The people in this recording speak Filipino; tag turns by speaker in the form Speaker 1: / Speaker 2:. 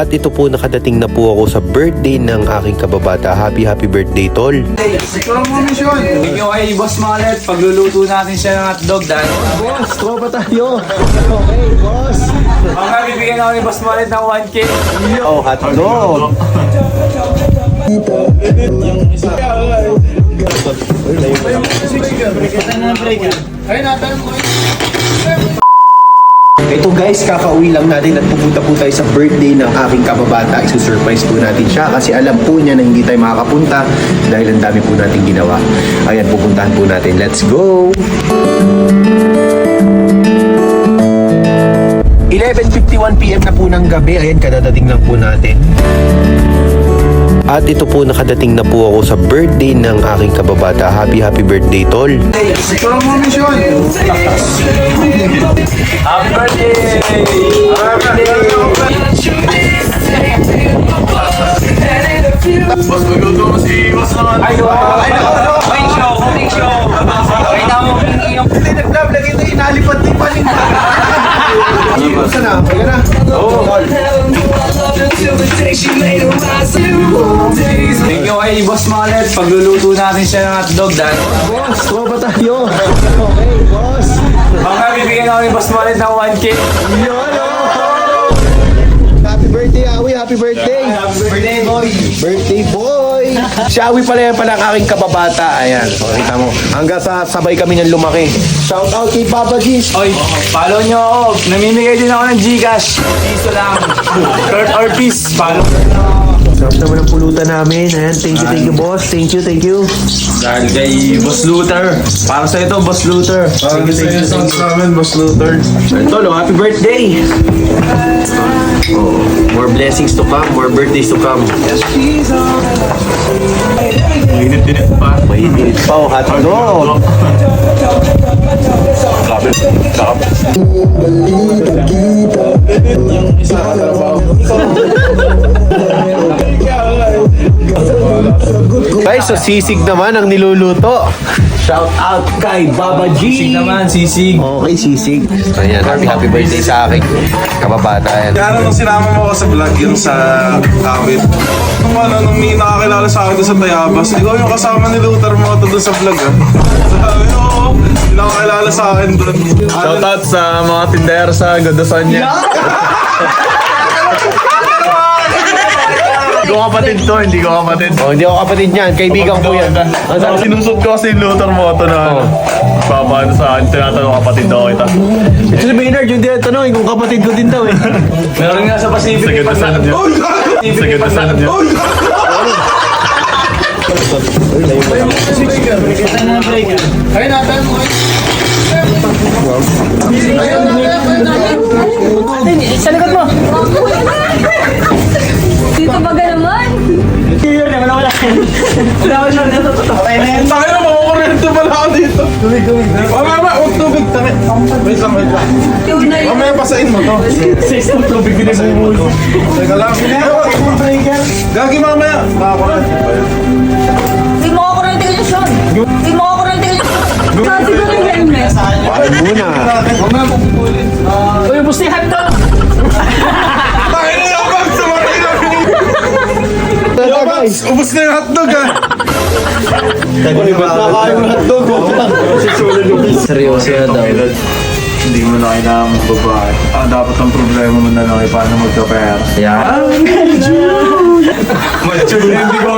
Speaker 1: At ito po, nakadating na po ako sa birthday ng aking kababata. Happy birthday, tol.
Speaker 2: Ito lang mo mission. Thank you kay Boss Mallet. Pagluluto natin siya ng hotdog dahil.
Speaker 1: Boss, tropa tayo. Okay, boss.
Speaker 2: Mga bibigyan ako ni Boss Mallet ng 1K.
Speaker 1: Oh, hotdog. Ito guys, kakauwi lang natin at pupunta po tayo sa birthday ng aking kababata. Isusurprise po natin siya kasi alam po niya na hindi tayo makakapunta dahil ang dami po natin ginawa. Ayan, pupuntahan po natin. Let's go! 11:51 PM na po ng gabi. Ayan, kadadating lang po natin. At ito po, nakadating na po ako sa birthday ng aking kababata. Happy birthday, tol.
Speaker 2: Ito lang mo mission. Happy birthday! Boss, magluto mo si Boss naman. Ay, Cooking show. Ay, tamo yung
Speaker 1: Nag-vlog ito, inalipat din pa rin. Gusto na, kaya na. Oo, call.
Speaker 2: Thank you kay Boss Mallet. Pagluluto natin siya ng hotdog dahil.
Speaker 1: Boss, tropa tayo. Okay, boss.
Speaker 2: Mga bibigyan ako ni Boss Mallet ng 1K.
Speaker 1: Happy birthday, Awi. Happy birthday.
Speaker 2: Happy birthday, boy.
Speaker 1: Birthday boy! Si Awi pala yan pala ang aking kababata. Ayan, makikita mo. Hanggang sa sabay kami niyang lumaki. Shout out kay Papa G's.
Speaker 2: Oy, follow nyo ako. Namimigay din ako ng Gcash. Piso lang. Third or piece. Follow.
Speaker 1: Sarap naman ang pulutan namin. Ayan, thank you boss. Thank you.
Speaker 2: Dahil kay Boss Luther. Para sa ito, Boss Luther.
Speaker 3: Thank you sa amin, Boss Luther.
Speaker 1: Tol, happy birthday! Oh, more blessings to come, more birthdays to come.
Speaker 3: Init-init pa.
Speaker 1: Mainit pa o hotdog. Guys, so sisig naman ang niluluto. Shout out kay Baba G.
Speaker 2: Sisig naman, sisig.
Speaker 1: Okay, sisig. Ayan, happy birthday sa akin. Kababata yan.
Speaker 3: Kaya nung sinama mo ako sa vlog yung sa Kawit. Nung may nakakilala sa akin doon sa Tayabas, ikaw yung kasama ni Luther mo ito doon sa vlog Sabi ko, may nakakilala sa akin doon.
Speaker 4: Shoutout sa mga tindera sa Godosanya. Hindi ko kapatid to, hindi ko kapatid.
Speaker 1: Oh, hindi ako kapatid niyan. Kaibigan ko yan.
Speaker 4: Sinusot ko kasi yung Luther Moto na papaano sa akin, tinatanong kapatid daw kita.
Speaker 1: Ito si Maynard, yung tinatanong kung kapatid ko din daw eh.
Speaker 2: Meron nga sa Pacific.
Speaker 4: Sa Godosanya. Sa Godosanya.
Speaker 2: Ay, natin mo.
Speaker 5: Sa likod mo! Dito baga naman!
Speaker 3: Tayo na, makukurento pala ako dito. Tubig. Mama, huwag tubig. Wait lang. Mamaya pasain mo to.
Speaker 4: Tubig din sa ulo.
Speaker 3: Teka lang. Gagi mamaya.
Speaker 5: Hindi mo ako kurente ka niya, Sean! Hindi mo ako kurente ka niya! Sabi ko ng helmet!
Speaker 1: Paano muna?
Speaker 5: Uy, busti hotdog!
Speaker 3: Tayo na lang, Babs. Sumakay na. Yo, Babs. Ubus na yung hotdog
Speaker 2: Seryoso na daw.
Speaker 4: Hindi mo na kailangan magbabae. Dapat ang problema mo na lang ay paano magkapera.
Speaker 2: Yan. Hindi ko